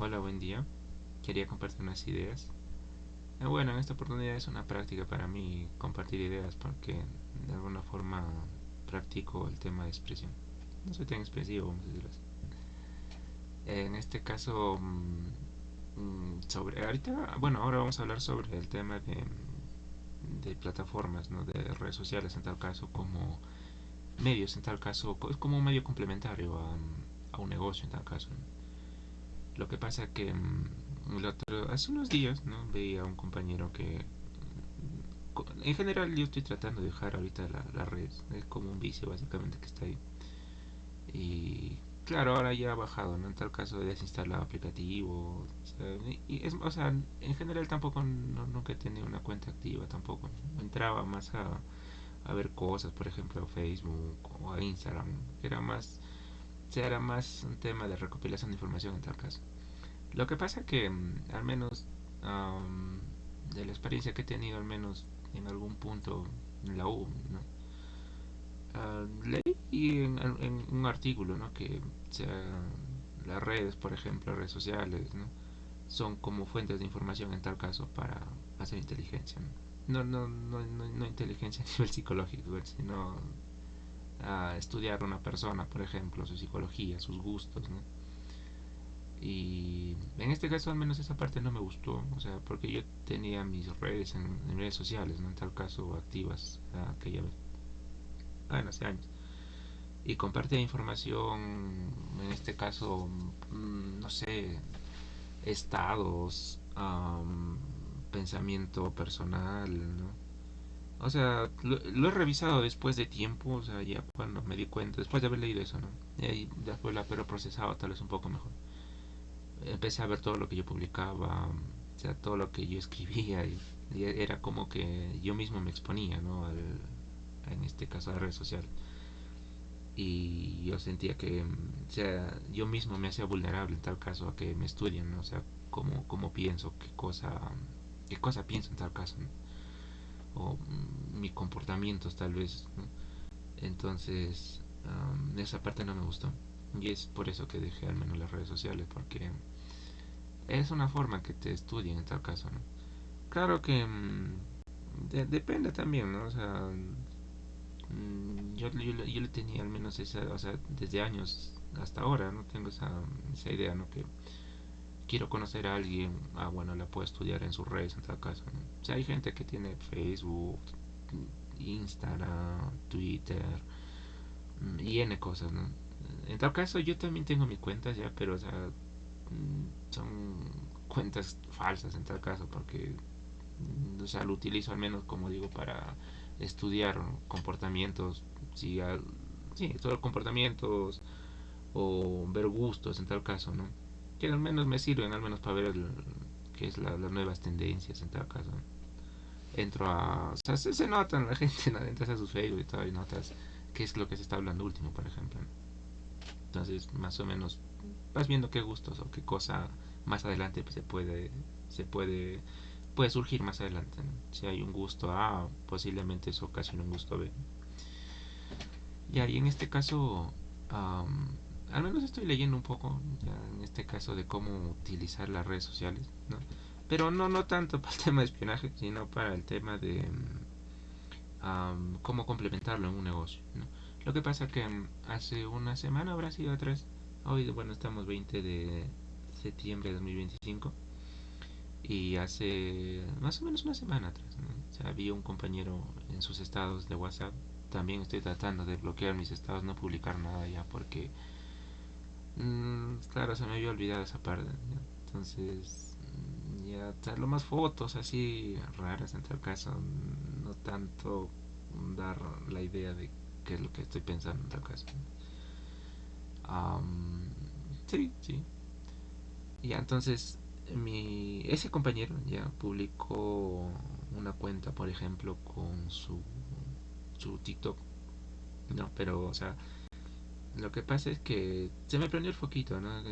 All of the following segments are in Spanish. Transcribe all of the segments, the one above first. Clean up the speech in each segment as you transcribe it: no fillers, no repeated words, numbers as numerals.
Hola, buen día. Quería compartir unas ideas. Bueno, en esta oportunidad es una práctica para mí compartir ideas porque de alguna forma practico el tema de expresión. No soy tan expresivo, vamos a decirlo así. En este caso, sobre ahorita, bueno, ahora vamos a hablar sobre el tema de plataformas, ¿no? De redes sociales en tal caso, como medios en tal caso, es como un medio complementario a un negocio en tal caso, ¿no? Lo que pasa que hace unos días, ¿no? Veía a un compañero que en general yo estoy tratando de dejar ahorita la red, es como un vicio básicamente que está ahí. Y claro, ahora ya ha bajado, ¿no? En tal caso de desinstalar aplicativo, o sea, en general tampoco nunca he tenido una cuenta activa tampoco, ¿no? Entraba más a ver cosas, por ejemplo, a Facebook o a Instagram, que era más, o sea, era más un tema de recopilación de información en tal caso. Lo que pasa que, al menos, am, de la experiencia que he tenido, al menos en algún punto en la U, ¿no? Leí en un artículo, ¿no? Que, o sea, las redes, por ejemplo, redes sociales, ¿no? Son como fuentes de información en tal caso para hacer inteligencia, ¿no? No inteligencia a nivel psicológico, sino a estudiar a una persona, por ejemplo, su psicología, sus gustos, ¿no? Y en este caso al menos esa parte no me gustó, o sea, porque yo tenía mis redes en redes sociales, ¿no? En tal caso activas aquella vez, bueno, hace años. Y compartía información, en este caso, no sé, estados, pensamiento personal, ¿no? O sea, lo he revisado después de tiempo, o sea, ya cuando me di cuenta, después de haber leído eso, ¿no? Y después lo he procesado tal vez un poco mejor. Empecé a ver todo lo que yo publicaba, o sea, todo lo que yo escribía y era como que yo mismo me exponía, ¿no? En este caso a las redes sociales. Y yo sentía que, o sea, yo mismo me hacía vulnerable en tal caso a que me estudien, ¿no? O sea, cómo pienso, qué cosa pienso en tal caso, ¿no? O mis comportamientos tal vez, ¿no? Entonces, esa parte no me gustó. Y es por eso que dejé al menos las redes sociales, porque es una forma que te estudien en tal caso, ¿no? Claro que depende también, ¿no? O sea, yo le tenía al menos esa, o sea, desde años hasta ahora, ¿no? Tengo esa idea, ¿no? Que quiero conocer a alguien, bueno, la puedo estudiar en sus redes en tal caso, ¿no? O sea, hay gente que tiene Facebook, Instagram, Twitter, y N cosas, ¿no? En tal caso yo también tengo mis cuentas ya, pero o sea, son cuentas falsas en tal caso, porque o sea, lo utilizo al menos, como digo, para estudiar comportamientos, si al- sí, todo comportamientos o ver gustos en tal caso, ¿no? Que al menos me sirven, al menos para ver qué es las nuevas tendencias en tal caso. Entro a, o sea, se notan la gente, ¿no? Entras a sus Facebook y todo y notas qué es lo que se está hablando último, por ejemplo, ¿no? Entonces, más o menos vas viendo qué gustos o qué cosa más adelante pues, puede surgir más adelante, ¿no? Si hay un gusto A, posiblemente eso ocasiona un gusto B. Ya, y en este caso, am, al menos estoy leyendo un poco, ya en este caso, de cómo utilizar las redes sociales, ¿no? Pero no tanto para el tema de espionaje, sino para el tema de cómo complementarlo en un negocio, ¿no? Lo que pasa que hace una semana, habrá sido atrás, hoy, bueno, estamos 20 de septiembre de 2025, y hace más o menos una semana atrás, ¿no? O sea, había un compañero en sus estados de WhatsApp. También estoy tratando de bloquear mis estados, no publicar nada ya, porque, claro, se me había olvidado esa parte, ¿no? Entonces, ya, o sea, lo más fotos así raras en tal caso, no tanto dar la idea de qué es lo que estoy pensando en tal caso. Am, sí, sí. Ya, entonces, ese compañero ya publicó una cuenta, por ejemplo, con su TikTok, ¿no? Pero, o sea, lo que pasa es que se me prendió el foquito, ¿no?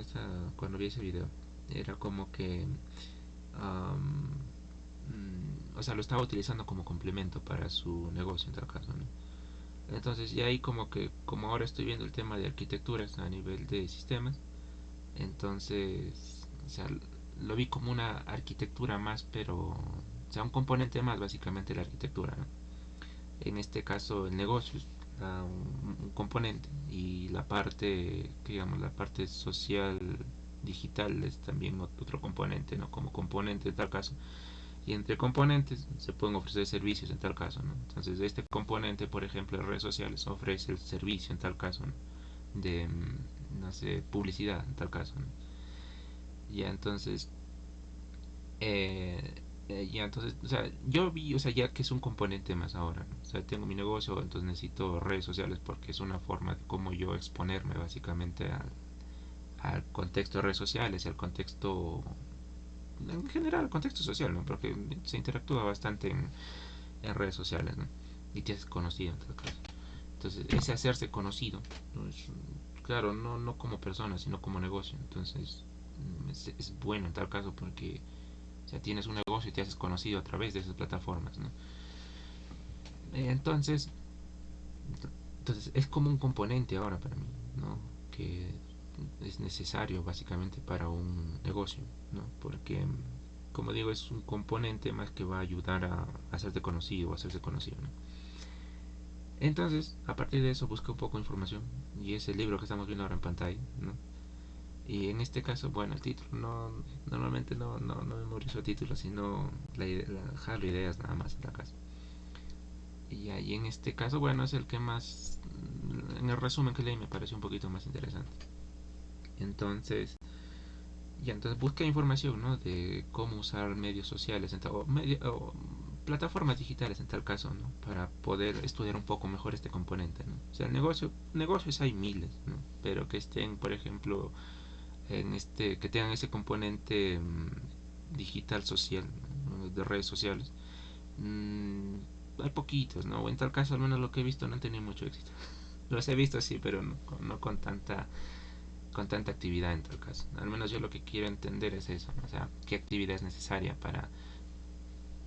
Cuando vi ese video. Era como que, am, o sea, lo estaba utilizando como complemento para su negocio en tal caso, ¿no? Entonces, ya ahí como que, como ahora estoy viendo el tema de arquitecturas a nivel de sistemas, entonces o sea, lo vi como una arquitectura más, pero, o sea, un componente más básicamente la arquitectura, ¿no? En este caso el negocio es un componente y la parte, que digamos, la parte social digital es también otro componente, ¿no? Como componente en tal caso. Y entre componentes se pueden ofrecer servicios en tal caso, ¿no? Entonces este componente, por ejemplo, en redes sociales ofrece el servicio en tal caso, ¿no? De, no sé, publicidad en tal caso, ¿no? Ya entonces, ya entonces, o sea, yo vi, o sea, ya que es un componente más ahora, ¿no? O sea, tengo mi negocio, entonces necesito redes sociales porque es una forma de cómo yo exponerme básicamente al contexto de redes sociales y al contexto, en general, al contexto social, ¿no? Porque se interactúa bastante en redes sociales, ¿no? Y te haces conocido en tal caso. Entonces, ese hacerse conocido, ¿no? Es, claro, no como persona, sino como negocio. Entonces, es bueno en tal caso porque, o sea, tienes un negocio y te haces conocido a través de esas plataformas, ¿no? Entonces, entonces es como un componente ahora para mí, ¿no? Que es necesario básicamente para un negocio, ¿no? Porque, como digo, es un componente más que va a ayudar a hacerte conocido o a hacerse conocido, ¿no? Entonces, a partir de eso busqué un poco de información y es el libro que estamos viendo ahora en pantalla, ¿no? Y en este caso, bueno, el título normalmente no memorizo títulos, sino jalo ideas nada más en la casa. Y ahí en este caso, bueno, es el que más, en el resumen que leí me pareció un poquito más interesante. Entonces, ya entonces busqué información, ¿no? De cómo usar medios sociales o plataformas digitales en tal caso, ¿no? Para poder estudiar un poco mejor este componente, ¿no? O sea, negocios hay miles, ¿no? Pero que estén, por ejemplo, que tengan ese componente digital social, ¿no? De redes sociales, mmm, hay poquitos, ¿no? O en tal caso, al menos lo que he visto, no han tenido mucho éxito. Los he visto sí, pero no con tanta actividad en tal caso. Al menos yo lo que quiero entender es eso, ¿no? O sea, qué actividad es necesaria para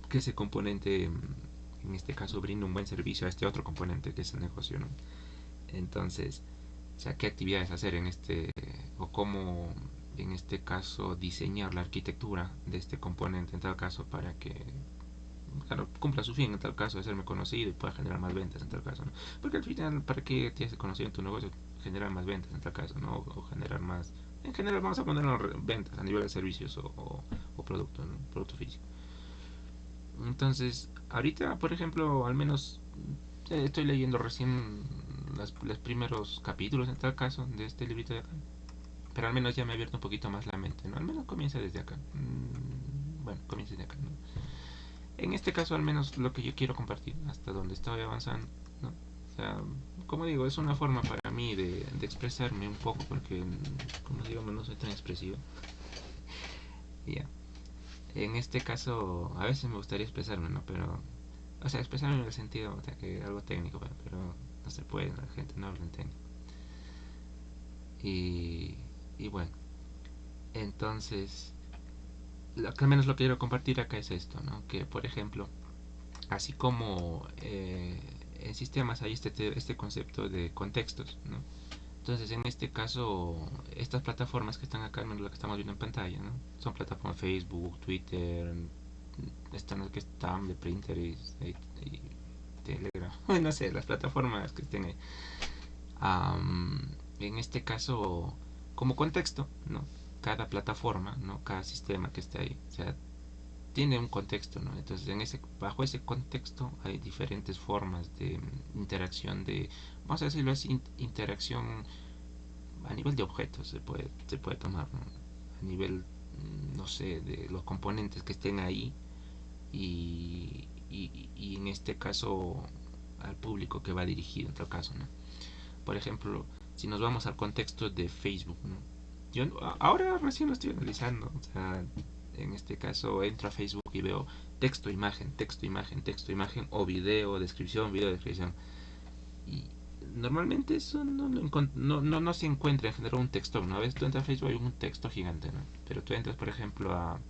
que ese componente, en este caso, brinde un buen servicio a este otro componente que es el negocio, ¿no? Entonces, o sea, qué actividades hacer o cómo, en este caso, diseñar la arquitectura de este componente en tal caso para que, claro, cumpla su fin en tal caso de hacerme conocido y pueda generar más ventas en tal caso, ¿no? Porque al final, ¿para qué te haces conocido en tu negocio? Generar más ventas en tal caso, ¿no? O generar más... En general vamos a poner ventas a nivel de servicios o productos, ¿no? Producto físico. Entonces, ahorita, por ejemplo, al menos estoy leyendo recién los primeros capítulos en tal caso de este librito de acá. Pero al menos ya me ha abierto un poquito más la mente, ¿no? Al menos comienza desde acá. Bueno, comienza desde acá, ¿no? En este caso, al menos lo que yo quiero compartir, hasta donde estoy avanzando, ¿no? O sea, como digo, es una forma para mí de expresarme un poco, porque, como digo, no soy tan expresivo. Y ya. En este caso, a veces me gustaría expresarme, ¿no? Pero, o sea, expresarme en el sentido, o sea, que algo técnico, pero no se puede, la gente no habla en técnico. Y, y bueno, entonces, lo que al menos lo que quiero compartir acá es esto, ¿no? Que, por ejemplo, así como en sistemas hay este concepto de contextos, ¿no? Entonces, en este caso, estas plataformas que están acá, no lo que estamos viendo en pantalla, ¿no? Son plataformas Facebook, Twitter, están las que están de Printer y Telegram, no sé, las plataformas que estén ahí. En este caso, como contexto, ¿no? Cada plataforma, ¿no? Cada sistema que está ahí, o sea, tiene un contexto, ¿no? Entonces, bajo ese contexto hay diferentes formas de interacción vamos a decirlo así, interacción a nivel de objetos se puede tomar, ¿no? A nivel, no sé, de los componentes que estén ahí y en este caso al público que va dirigido en tal caso, ¿no? Por ejemplo, si nos vamos al contexto de Facebook, ¿no? Yo ahora recién lo estoy analizando, o sea, en este caso entro a Facebook y veo texto, imagen, texto, imagen, texto, imagen o video, descripción. Y normalmente eso no se encuentra en general un texto. Una vez tú entras a Facebook hay un texto gigante, ¿no? Pero tú entras, por ejemplo, a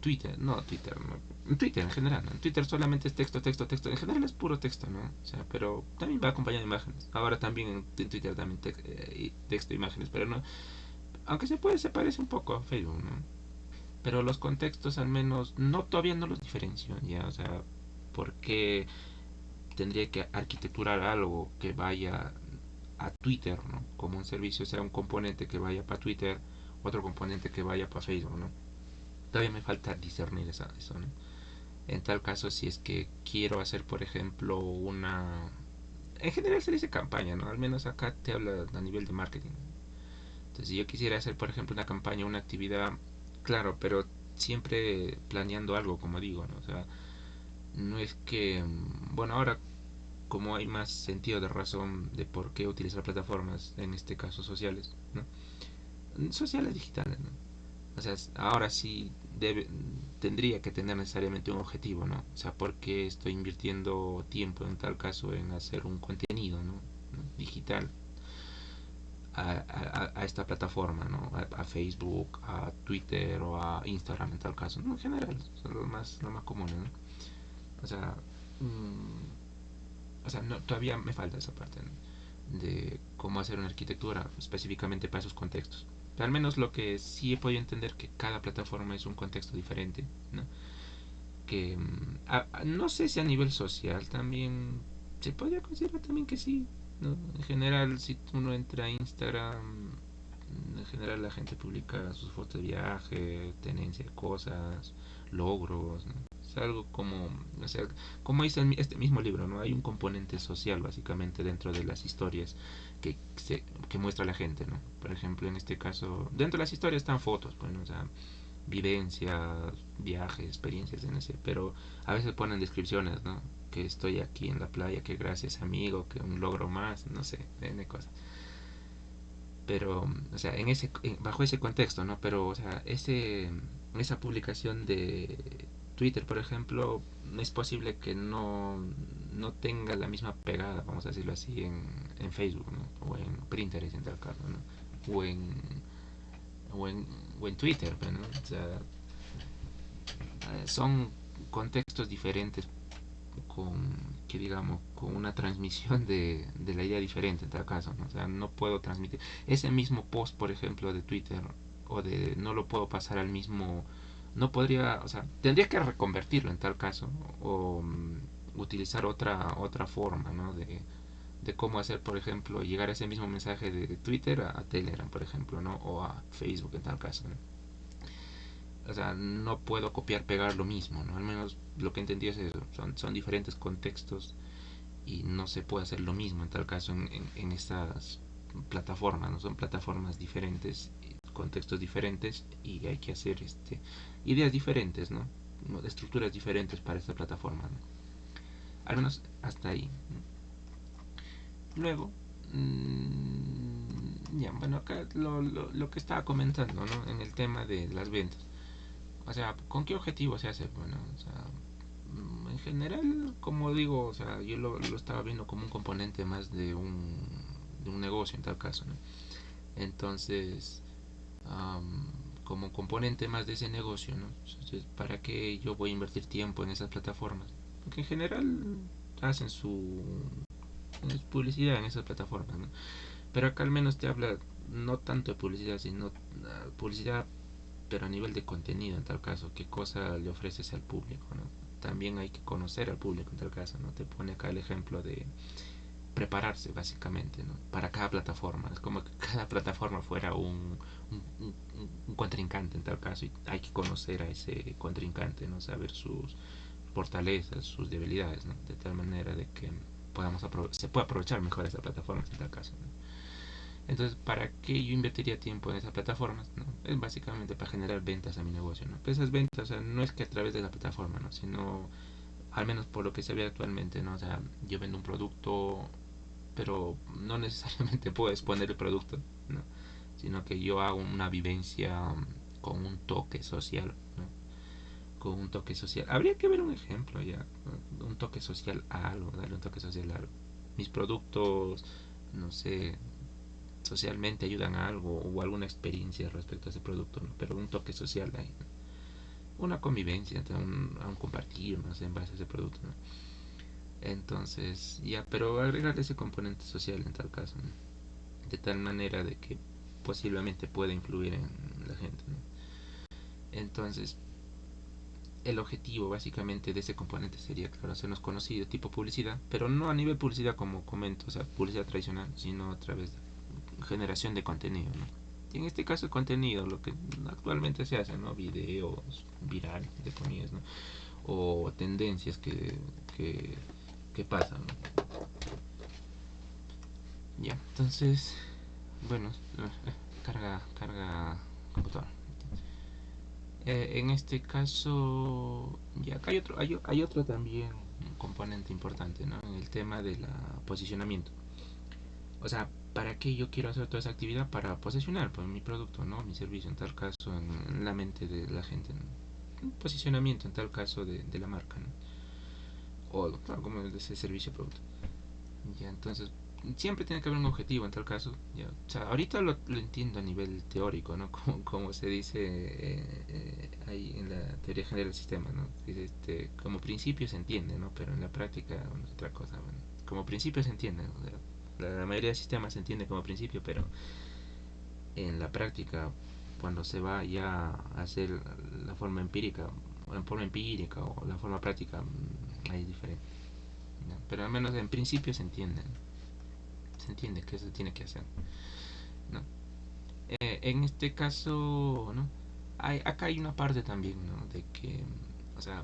Twitter, no Twitter, no. Twitter en general, ¿no? En Twitter solamente es texto, texto, texto. En general es puro texto, ¿no? O sea, pero también va acompañado de imágenes. Ahora también en Twitter también texto e imágenes, pero no. Aunque se parece un poco a Facebook, ¿no? Pero los contextos al menos no todavía no los diferencio ya, o sea, porque tendría que arquitecturar algo que vaya a Twitter, ¿no? Como un servicio, o sea, un componente que vaya para Twitter, otro componente que vaya para Facebook, ¿no? Todavía me falta discernir eso, ¿no? En tal caso, si es que quiero hacer, por ejemplo, una... En general se dice campaña, ¿no? Al menos acá te habla a nivel de marketing. Entonces, si yo quisiera hacer, por ejemplo, una campaña, una actividad, claro, pero siempre planeando algo, como digo, ¿no? O sea, no es que, bueno, ahora como hay más sentido de razón de por qué utilizar plataformas, en este caso sociales, ¿no? Sociales digitales, ¿no? O sea, ahora sí tendría que tener necesariamente un objetivo, ¿no? O sea, ¿por qué estoy invirtiendo tiempo en tal caso en hacer un contenido, ¿no? Digital a esta plataforma, ¿no? A Facebook, a Twitter o a Instagram en tal caso, ¿no? En general, son los más comunes, ¿no? O sea, no, todavía me falta esa parte, ¿no? De cómo hacer una arquitectura específicamente para esos contextos. Pero al menos lo que sí he podido entender que cada plataforma es un contexto diferente, ¿no? Que no sé si a nivel social también se podría considerar también que sí, ¿no? En general, si uno entra a Instagram, en general la gente publica sus fotos de viaje, tenencia de cosas, logros, ¿no? Es algo como, o sea, como dice este mismo libro, ¿no? Hay un componente social básicamente dentro de las historias que muestra la gente, ¿no? Por ejemplo, en este caso, dentro de las historias están fotos, pues, ¿no? O sea, vivencias, viajes, experiencias en ese, pero a veces ponen descripciones, ¿no? Que estoy aquí en la playa, que gracias amigo, que un logro más, no sé, N cosas. Pero, o sea, bajo ese contexto, ¿no? Pero, o sea, esa publicación de Twitter, por ejemplo, es posible que no tenga la misma pegada, vamos a decirlo así, en Facebook, ¿no? O en Pinterest en tal caso, ¿no? O en, o en, o en Twitter, ¿no? O sea, son contextos diferentes con que digamos con una transmisión de la idea diferente en tal caso, ¿no? O sea, no puedo transmitir ese mismo post, por ejemplo, de Twitter o de no lo puedo pasar al mismo, no podría, o sea, tendría que reconvertirlo en tal caso o utilizar otra forma, ¿no? De cómo hacer, por ejemplo, llegar a ese mismo mensaje de Twitter a Telegram, por ejemplo, ¿no? O a Facebook en tal caso, ¿no? O sea, no puedo copiar pegar lo mismo, ¿no? Al menos lo que entendí es eso, son diferentes contextos y no se puede hacer lo mismo en tal caso en estas plataformas, ¿no? Son plataformas diferentes, contextos diferentes y hay que hacer ideas diferentes, ¿no? Estructuras diferentes para esta plataforma, ¿no? Al menos hasta ahí. Luego, ya, bueno, acá lo que estaba comentando, ¿no? En el tema de las ventas. O sea, ¿con qué objetivo se hace? Bueno, o sea, en general, como digo, o sea, yo lo estaba viendo como un componente más de un negocio en tal caso, ¿no? Entonces, como componente más de ese negocio, ¿no? Entonces, ¿para qué yo voy a invertir tiempo en esas plataformas? Porque en general hacen su publicidad en esas plataformas, ¿no? Pero acá al menos te habla no tanto de publicidad, sino publicidad pero a nivel de contenido en tal caso, qué cosa le ofreces al público, ¿no? También hay que conocer al público en tal caso, ¿no? Te pone acá el ejemplo de prepararse básicamente, ¿no? Para cada plataforma, es como que cada plataforma fuera un contrincante en tal caso y hay que conocer a ese contrincante, ¿no? Saber sus fortalezas, sus debilidades, ¿no? De tal manera de que se pueda aprovechar mejor esa plataforma en tal caso, ¿no? Entonces, ¿para qué yo invertiría tiempo en esas plataformas? ¿No? Es básicamente para generar ventas a mi negocio, ¿no? Pero esas ventas, o sea, no es que a través de la plataforma, ¿no? Sino, al menos por lo que se ve actualmente, ¿no? O sea, yo vendo un producto, pero no necesariamente puedo exponer el producto, ¿no? Sino que yo hago una vivencia con un toque social, ¿no? Con un toque social. Habría que ver un ejemplo ya, ¿no? Un toque social a algo, darle un toque social a algo. Mis productos, no sé, socialmente ayudan a algo o alguna experiencia respecto a ese producto, ¿no? Pero un toque social ahí, ¿no? Una convivencia, a un compartir, no sé, en base a ese producto, ¿no? Entonces, ya, pero agregar ese componente social en tal caso, ¿no? De tal manera de que posiblemente pueda influir en la gente, ¿no? Entonces, el objetivo básicamente de ese componente sería, claro, hacernos conocido tipo publicidad, pero no a nivel publicidad como comento, o sea, publicidad tradicional, sino a través de generación de contenido, ¿no? Y en este caso el contenido, lo que actualmente se hace, ¿no? Videos virales, de comillas, ¿no? O tendencias que, que pasan, ¿no? Ya, entonces, bueno, carga computadora. En este caso, ya acá hay otro también componente importante, ¿no? En el tema del posicionamiento. O sea, ¿para qué yo quiero hacer toda esa actividad? Para posicionar pues, mi producto, ¿no? Mi servicio, en tal caso, en la mente de la gente, ¿no? Un posicionamiento, en tal caso, de la marca, ¿no? O, claro, como de ese servicio o producto. Ya, entonces, siempre tiene que haber un objetivo en tal caso. Ya. O sea, ahorita lo entiendo a nivel teórico, ¿no? Como se dice ahí en la teoría general del sistema, ¿no? Dice, como principio se entiende, ¿no? Pero en la práctica, bueno, es otra cosa. Bueno, como principio se entiende, ¿no? La mayoría de sistemas se entiende como principio, pero en la práctica, cuando se va ya a hacer la forma empírica, o en forma empírica o la forma práctica, ahí es diferente. ¿No? Pero al menos en principio se entiende que se tiene que hacer, ¿no? En este caso, ¿no? Acá hay una parte también, ¿no? De que, o sea,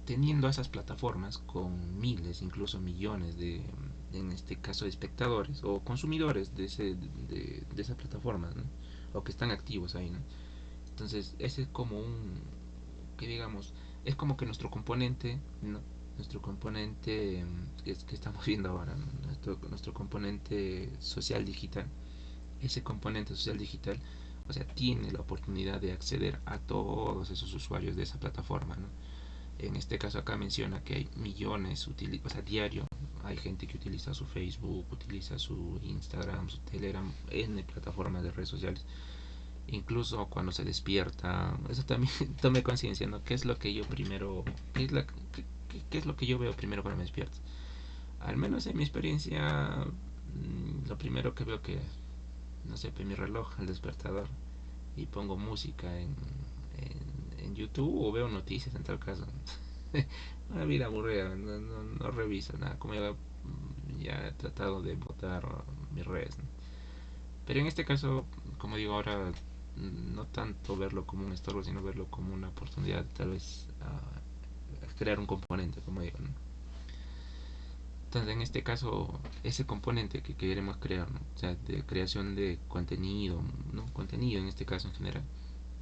teniendo esas plataformas con miles, incluso millones en este caso, de espectadores o consumidores de esa plataforma, ¿no? O que están activos ahí, ¿no? Entonces, ese es como que digamos, es como que nuestro componente, ¿no? Nuestro componente que estamos viendo ahora, ¿no? Nuestro componente social digital, ese componente social digital, o sea, tiene la oportunidad de acceder a todos esos usuarios de esa plataforma, ¿no? En este caso acá menciona que hay millones, o sea, diario hay gente que utiliza su Facebook, utiliza su Instagram, su Telegram, en plataformas de redes sociales. Incluso cuando se despierta, eso también tome conciencia, ¿no? ¿Qué es lo que yo primero, qué es lo que yo veo primero cuando me despierto? Al menos en mi experiencia, lo primero que veo que, no sé, mi reloj, el despertador, y pongo música en YouTube o veo noticias en tal caso. Una vida aburrida, no reviso nada, como ya he tratado de botar mis redes, ¿no? Pero en este caso, como digo ahora, no tanto verlo como un estorbo, sino verlo como una oportunidad, tal vez, crear un componente, como digo, ¿no? Entonces, en este caso, ese componente que queremos crear, ¿no? O sea, de creación de contenido, ¿no? Contenido en este caso en general.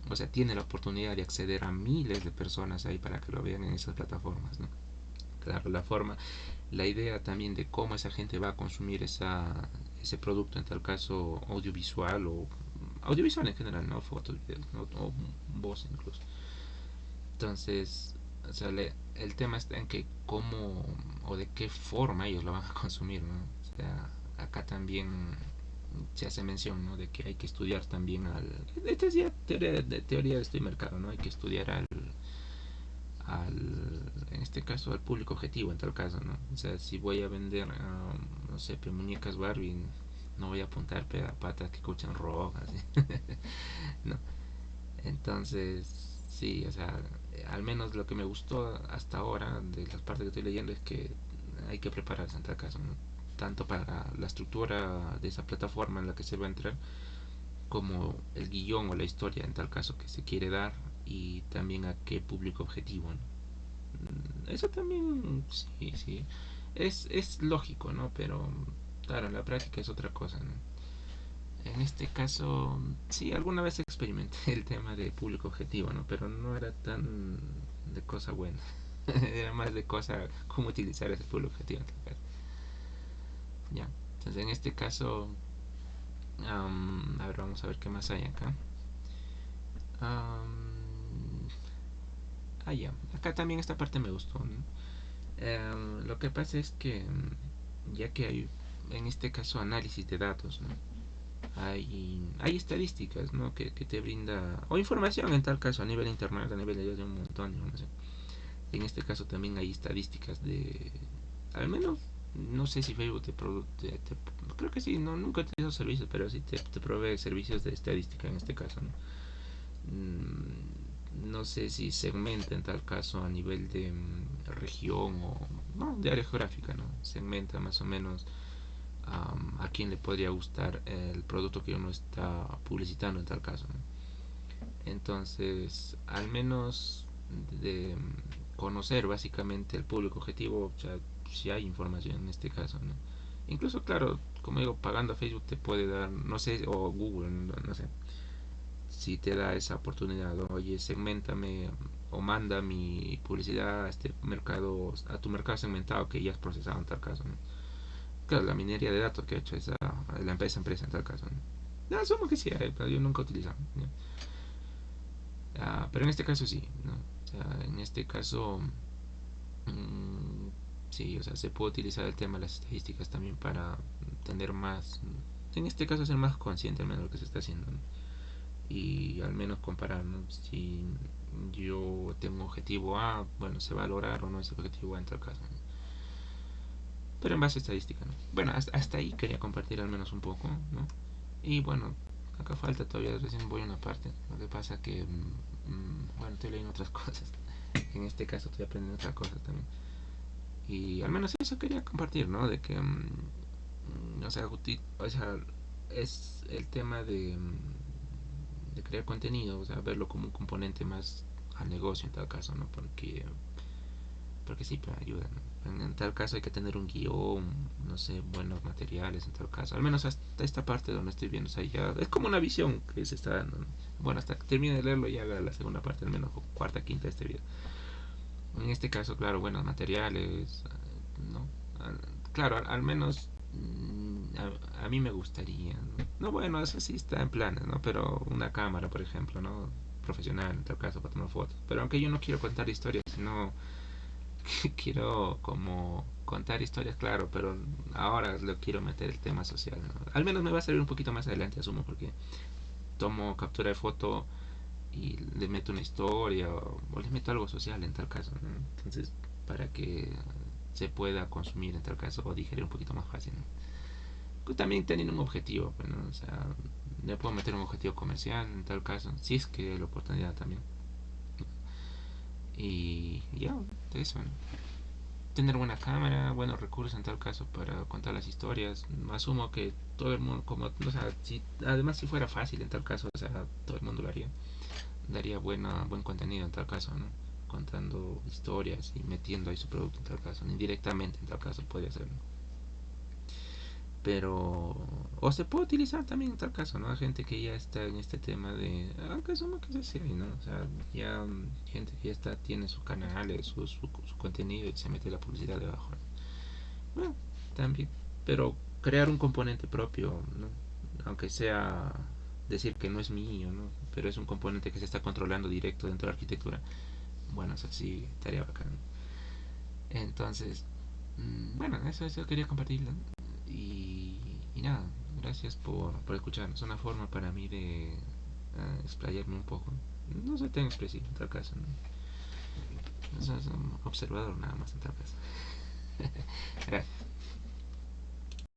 O sea, tiene la oportunidad de acceder a miles de personas ahí para que lo vean en esas plataformas, ¿no? Claro, la idea también de cómo esa gente va a consumir ese producto, en tal caso audiovisual o audiovisual en general, ¿no? Fotos, videos, ¿no? O voz incluso. Entonces, o sea, el tema está en que cómo o de qué forma ellos lo van a consumir, ¿no? O sea, acá también se hace mención, ¿no? De que hay que estudiar también esta es ya teoría de este mercado, ¿no? Hay que estudiar en este caso, al público objetivo, en tal caso, ¿no? O sea, si voy a vender, no sé, muñecas Barbie, no voy a apuntar a patas que escuchan rock, así, ¿no? Entonces, sí, o sea, al menos lo que me gustó hasta ahora de las partes que estoy leyendo es que hay que prepararse en tal caso, ¿no? Tanto para la estructura de esa plataforma en la que se va a entrar, como el guión o la historia en tal caso que se quiere dar, y también a qué público objetivo, ¿no? Eso también, sí, sí, es lógico, ¿no? Pero claro, en la práctica es otra cosa, ¿no? En este caso, sí, alguna vez experimenté el tema de público objetivo, ¿no? Pero no era tan de cosa buena. Era más de cosa cómo utilizar ese público objetivo. Ya. Entonces, en este caso, a ver, vamos a ver qué más hay acá. Ya. Acá también esta parte me gustó, ¿no? Lo que pasa es que, ya que hay, en este caso, análisis de datos, ¿no? Hay estadísticas, ¿no? Que te brinda, o información en tal caso, a nivel internet, a nivel de un montón, no sé. En este caso también hay estadísticas de, al menos, no sé si Facebook creo que sí, no, nunca he utilizado servicios, pero sí te provee servicios de estadística en este caso, ¿no? No sé si segmenta en tal caso a nivel de región o no, de área geográfica, ¿no? Segmenta más o menos a quién le podría gustar el producto que uno está publicitando en tal caso, ¿no? Entonces, al menos de conocer básicamente el público objetivo, o sea, si hay información en este caso, ¿no? Incluso, claro, como digo, pagando a Facebook te puede dar, no sé, o Google, no sé, si te da esa oportunidad, oye, segmentame o manda mi publicidad a este mercado, a tu mercado segmentado que ya has procesado en tal caso, ¿no? Claro, la minería de datos que ha hecho esa empresa en tal caso, ¿no? No, asumo que sí, pero yo nunca he utilizado, ¿no? Pero en este caso sí, ¿no? O sea, en este caso, mmm, sí, o sea, se puede utilizar el tema de las estadísticas también para tener más, en este caso ser más consciente al menos de lo que se está haciendo, ¿no? Y al menos comparar, ¿no? Si yo tengo un objetivo A, bueno, se va a lograr o no ese objetivo A en tal caso, ¿no? Pero en base a estadística, ¿no? Bueno, hasta ahí quería compartir al menos un poco, ¿no? Y bueno, acá falta todavía, recién voy a una parte. Lo que pasa que, bueno, estoy leyendo otras cosas. En este caso estoy aprendiendo otras cosas también. Y al menos eso quería compartir, ¿no? De que, o sea, es el tema de crear contenido, o sea, verlo como un componente más al negocio en tal caso, ¿no? Porque sí, pues ayuda, ¿no? En tal caso hay que tener un guión, no sé, buenos materiales en tal caso. Al menos hasta esta parte donde estoy viendo, o sea, ya es como una visión que se está dando, ¿no? Bueno, hasta que termine de leerlo y haga la segunda parte, al menos cuarta, quinta de este video. En este caso, claro, buenos materiales, ¿no? Claro, al menos a mí me gustaría, ¿no? No, bueno, eso sí está en planes, ¿no? Pero una cámara, por ejemplo, ¿no? Profesional, en tal caso, para tomar fotos. Pero aunque yo no quiero contar historias, sino quiero como contar historias, claro, pero ahora le quiero meter el tema social, ¿no? Al menos me va a servir un poquito más adelante, asumo, porque tomo captura de foto y le meto una historia o le meto algo social en tal caso, ¿no? Entonces, para que se pueda consumir en tal caso o digerir un poquito más fácil, ¿no? Pues también teniendo un objetivo, pues, ¿no? O sea, le puedo meter un objetivo comercial en tal caso, si es que hay la oportunidad también. Y ya, eso, ¿no? Tener buena cámara, buenos recursos en tal caso para contar las historias. Asumo que todo el mundo, como, o sea, si, además si fuera fácil en tal caso, o sea, todo el mundo lo haría. Daría buen contenido en tal caso, ¿no? Contando historias y metiendo ahí su producto en tal caso, indirectamente en tal caso podría ser, ¿no? Pero, o se puede utilizar también en tal caso, ¿no? Hay gente que ya está en este tema de, aunque asumo que es así, ¿no? O sea, ya gente que ya está, tiene sus canales, su contenido y se mete la publicidad debajo, ¿no? Bueno, también. Pero crear un componente propio, ¿no? Aunque sea decir que no es mío, ¿no? Pero es un componente que se está controlando directo dentro de la arquitectura. Bueno, eso sí estaría bacán. Entonces, bueno, eso quería compartirlo. Y nada, gracias por escucharnos. Es una forma para mí de explayarme un poco. No soy tan expresivo en tal caso, ¿no? Es un observador nada más en tal caso. Gracias.